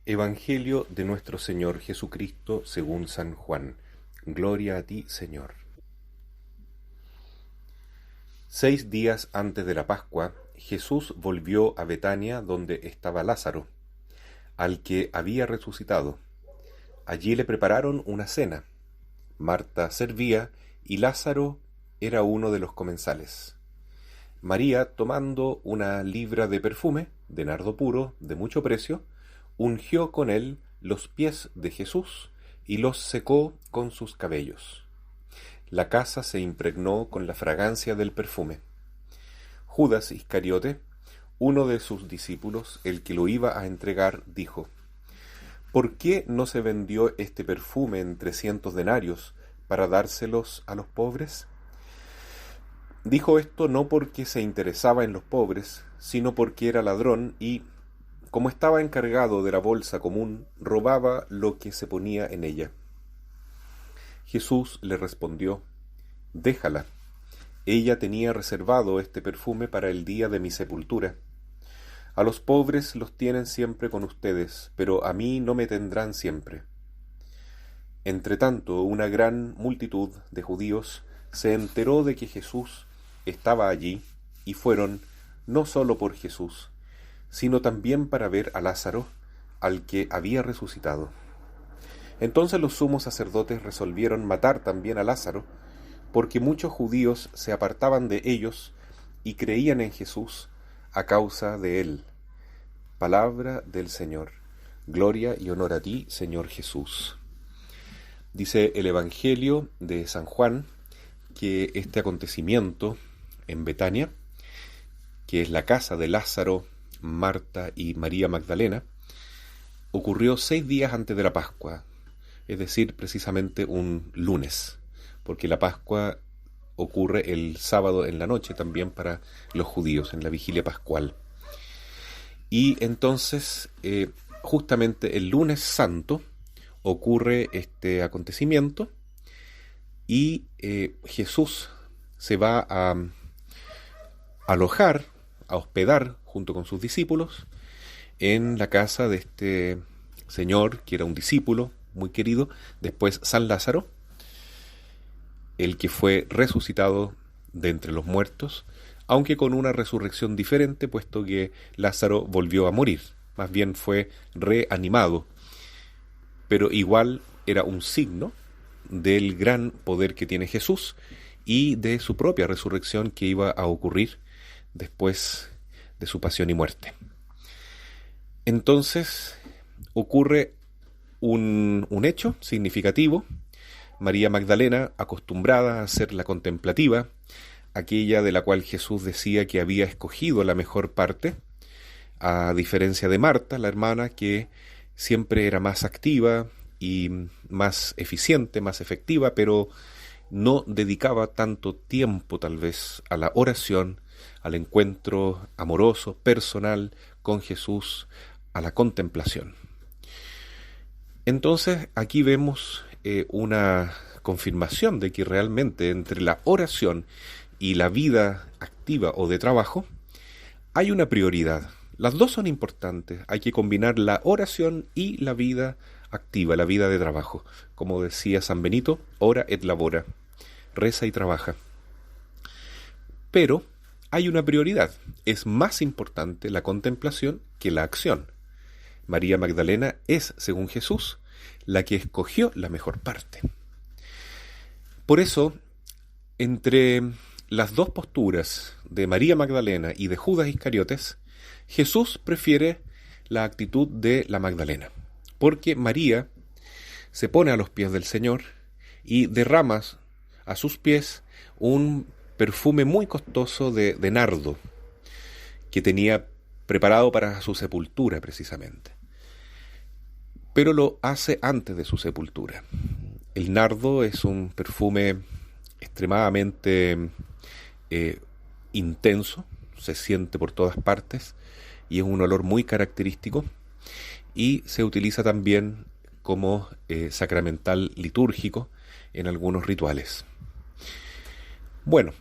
Evangelio de nuestro Señor Jesucristo según San Juan. Gloria a ti, Señor. 6 días antes de la Pascua, Jesús volvió a Betania donde estaba Lázaro, al que había resucitado. Allí le prepararon una cena. Marta servía y Lázaro era uno de los comensales. María, tomando una libra de perfume, de nardo puro, de mucho precio, ungió con él los pies de Jesús y los secó con sus cabellos. La casa se impregnó con la fragancia del perfume. Judas Iscariote, uno de sus discípulos, el que lo iba a entregar, dijo: ¿Por qué no se vendió este perfume en 300 denarios para dárselos a los pobres? Dijo esto no porque se interesaba en los pobres, sino porque era ladrón y, como estaba encargado de la bolsa común, robaba lo que se ponía en ella. Jesús le respondió: Déjala. Ella tenía reservado este perfume para el día de mi sepultura. A los pobres los tienen siempre con ustedes, pero a mí no me tendrán siempre. Entretanto, una gran multitud de judíos se enteró de que Jesús estaba allí y fueron no solo por Jesús, sino también para ver a Lázaro, al que había resucitado. Entonces los sumos sacerdotes resolvieron matar también a Lázaro, porque muchos judíos se apartaban de ellos y creían en Jesús a causa de él. Palabra del Señor. Gloria y honor a ti, Señor Jesús. Dice el Evangelio de San Juan que este acontecimiento en Betania, que es la casa de Lázaro, Marta y María Magdalena, ocurrió 6 días antes de la Pascua, es decir, precisamente un lunes, porque la Pascua ocurre el sábado en la noche también para los judíos, en la vigilia pascual. Y entonces, justamente el lunes santo, ocurre este acontecimiento y Jesús se va a alojar, a hospedar junto con sus discípulos en la casa de este señor que era un discípulo muy querido, después San Lázaro, el que fue resucitado de entre los muertos, aunque con una resurrección diferente, puesto que Lázaro volvió a morir, más bien fue reanimado, pero igual era un signo del gran poder que tiene Jesús y de su propia resurrección que iba a ocurrir después de su pasión y muerte. Entonces ocurre un hecho significativo. María Magdalena, acostumbrada a ser la contemplativa, aquella de la cual Jesús decía que había escogido la mejor parte, a diferencia de Marta, la hermana, que siempre era más activa y más eficiente, más efectiva, pero no dedicaba tanto tiempo tal vez a la oración, al encuentro amoroso, personal con Jesús, a la contemplación. Entonces aquí vemos una confirmación de que realmente entre la oración y la vida activa o de trabajo hay una prioridad. Las dos son importantes, hay que combinar la oración y la vida activa, la vida de trabajo. Como decía San Benito, ora et labora, reza y trabaja. Pero hay una prioridad, es más importante la contemplación que la acción. María Magdalena es, según Jesús, la que escogió la mejor parte. Por eso, entre las dos posturas de María Magdalena y de Judas Iscariotes, Jesús prefiere la actitud de la Magdalena, porque María se pone a los pies del Señor y derrama a sus pies un perfume muy costoso de nardo que tenía preparado para su sepultura precisamente. Pero lo hace antes de su sepultura. El nardo es un perfume extremadamente intenso, se siente por todas partes y es un olor muy característico y se utiliza también como sacramental litúrgico en algunos rituales. Bueno,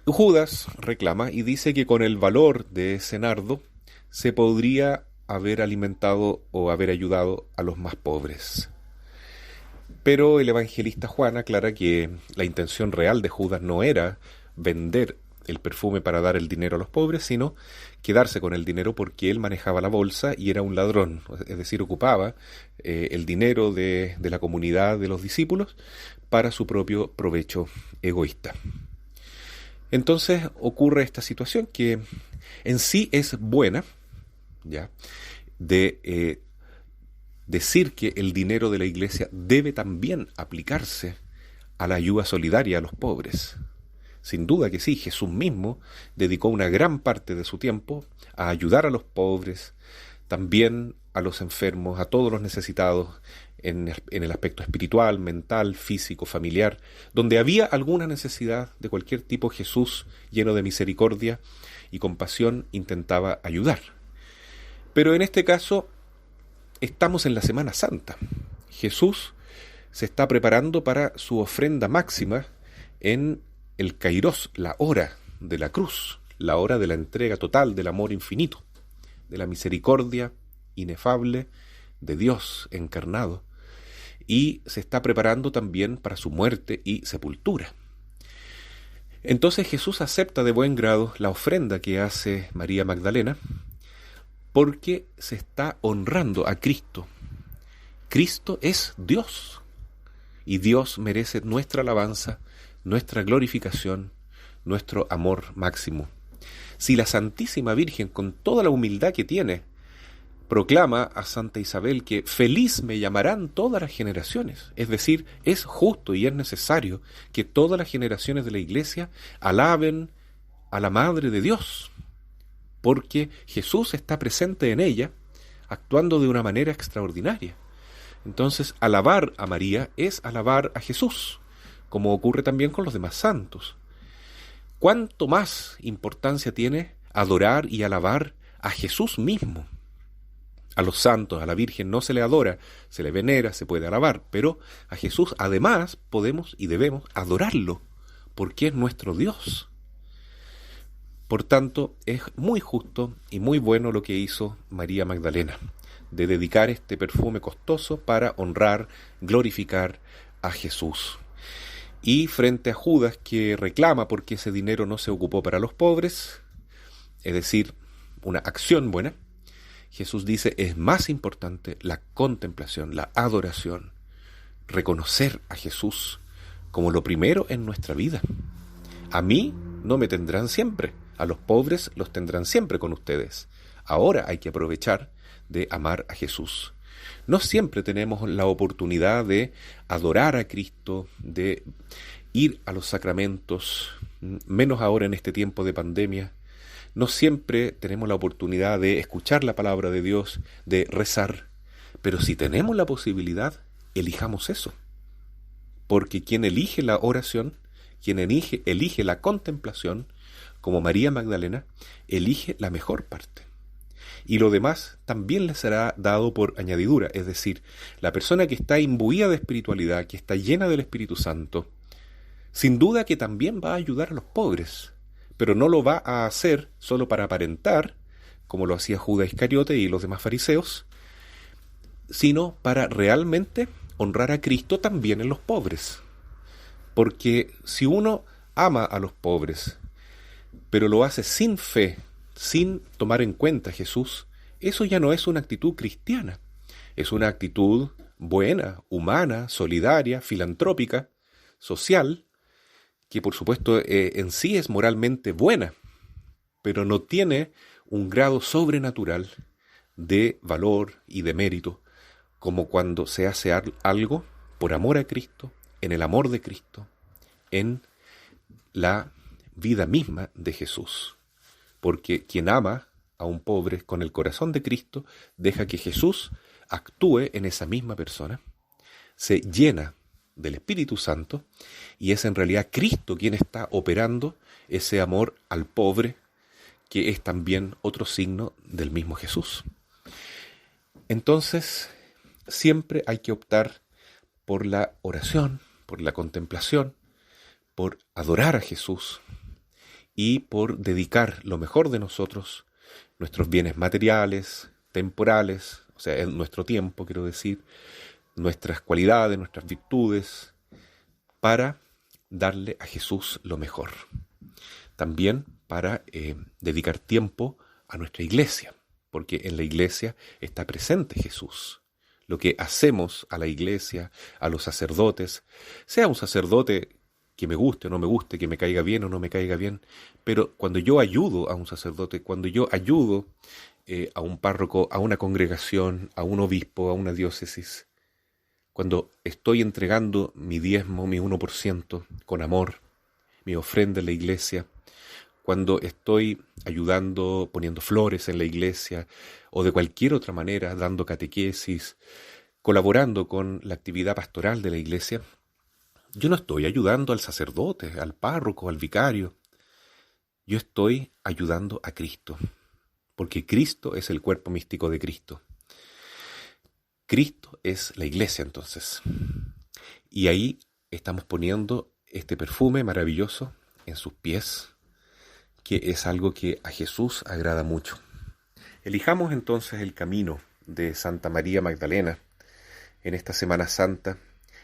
Judas reclama y dice que con el valor de ese nardo se podría haber alimentado o haber ayudado a los más pobres. Pero el evangelista Juan aclara que la intención real de Judas no era vender el perfume para dar el dinero a los pobres, sino quedarse con el dinero porque él manejaba la bolsa y era un ladrón, es decir, ocupaba el dinero de la comunidad de los discípulos para su propio provecho egoísta. Entonces ocurre esta situación que en sí es buena, ¿ya?, de decir que el dinero de la iglesia debe también aplicarse a la ayuda solidaria a los pobres. Sin duda que sí, Jesús mismo dedicó una gran parte de su tiempo a ayudar a los pobres, también a los enfermos, a todos los necesitados en el aspecto espiritual, mental, físico, familiar. Donde había alguna necesidad de cualquier tipo, Jesús, lleno de misericordia y compasión, intentaba ayudar. Pero en este caso estamos en la Semana Santa. Jesús se está preparando para su ofrenda máxima en el Kairos, la hora de la cruz, la hora de la entrega total del amor infinito, de la misericordia inefable de Dios encarnado, y se está preparando también para su muerte y sepultura. Entonces Jesús acepta de buen grado la ofrenda que hace María Magdalena, porque se está honrando a Cristo. Cristo es Dios, y Dios merece nuestra alabanza, nuestra glorificación, nuestro amor máximo. Si la Santísima Virgen, con toda la humildad que tiene, proclama a Santa Isabel que feliz me llamarán todas las generaciones, es decir, es justo y es necesario que todas las generaciones de la Iglesia alaben a la Madre de Dios, porque Jesús está presente en ella, actuando de una manera extraordinaria. Entonces, alabar a María es alabar a Jesús, como ocurre también con los demás santos. ¿Cuánto más importancia tiene adorar y alabar a Jesús mismo? A los santos, a la Virgen no se le adora, se le venera, se puede alabar, pero a Jesús además podemos y debemos adorarlo, porque es nuestro Dios. Por tanto, es muy justo y muy bueno lo que hizo María Magdalena, de dedicar este perfume costoso para honrar, glorificar a Jesús. Y frente a Judas, que reclama porque ese dinero no se ocupó para los pobres, es decir, una acción buena, Jesús dice, es más importante la contemplación, la adoración, reconocer a Jesús como lo primero en nuestra vida. A mí no me tendrán siempre, a los pobres los tendrán siempre con ustedes. Ahora hay que aprovechar de amar a Jesús. No siempre tenemos la oportunidad de adorar a Cristo, de ir a los sacramentos, menos ahora en este tiempo de pandemia. No siempre tenemos la oportunidad de escuchar la palabra de Dios, de rezar. Pero si tenemos la posibilidad, elijamos eso. Porque quien elige la oración, quien elige la contemplación, como María Magdalena, elige la mejor parte. Y lo demás también le será dado por añadidura, es decir, la persona que está imbuida de espiritualidad, que está llena del Espíritu Santo, sin duda que también va a ayudar a los pobres, pero no lo va a hacer solo para aparentar, como lo hacía Judas Iscariote y los demás fariseos, sino para realmente honrar a Cristo también en los pobres. Porque si uno ama a los pobres, pero lo hace sin fe, sin tomar en cuenta a Jesús, eso ya no es una actitud cristiana. Es una actitud buena, humana, solidaria, filantrópica, social, que por supuesto en sí es moralmente buena, pero no tiene un grado sobrenatural de valor y de mérito, como cuando se hace algo por amor a Cristo, en el amor de Cristo, en la vida misma de Jesús. Porque quien ama a un pobre con el corazón de Cristo, deja que Jesús actúe en esa misma persona, se llena del Espíritu Santo, y es en realidad Cristo quien está operando ese amor al pobre, que es también otro signo del mismo Jesús. Entonces, siempre hay que optar por la oración, por la contemplación, por adorar a Jesús, y por dedicar lo mejor de nosotros, nuestros bienes materiales, temporales, o sea, en nuestro tiempo, quiero decir, nuestras cualidades, nuestras virtudes, para darle a Jesús lo mejor. También para dedicar tiempo a nuestra iglesia, porque en la iglesia está presente Jesús. Lo que hacemos a la iglesia, a los sacerdotes, sea un sacerdote que me guste o no me guste, que me caiga bien o no me caiga bien, pero cuando yo ayudo a un sacerdote, cuando yo ayudo a un párroco, a una congregación, a un obispo, a una diócesis, cuando estoy entregando mi diezmo, mi 1% con amor, mi ofrenda en la iglesia, cuando estoy ayudando, poniendo flores en la iglesia o de cualquier otra manera, dando catequesis, colaborando con la actividad pastoral de la iglesia, yo no estoy ayudando al sacerdote, al párroco, al vicario. Yo estoy ayudando a Cristo, porque Cristo es el cuerpo místico de Cristo. Cristo es la iglesia, entonces. Y ahí estamos poniendo este perfume maravilloso en sus pies, que es algo que a Jesús agrada mucho. Elijamos entonces el camino de Santa María Magdalena en esta Semana Santa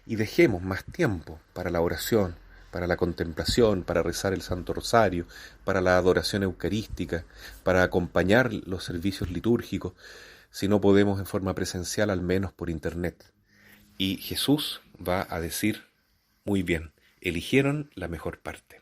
y dejemos más tiempo para la oración, para la contemplación, para rezar el Santo Rosario, para la adoración eucarística, para acompañar los servicios litúrgicos, si no podemos en forma presencial, al menos por internet. Y Jesús va a decir, muy bien, eligieron la mejor parte.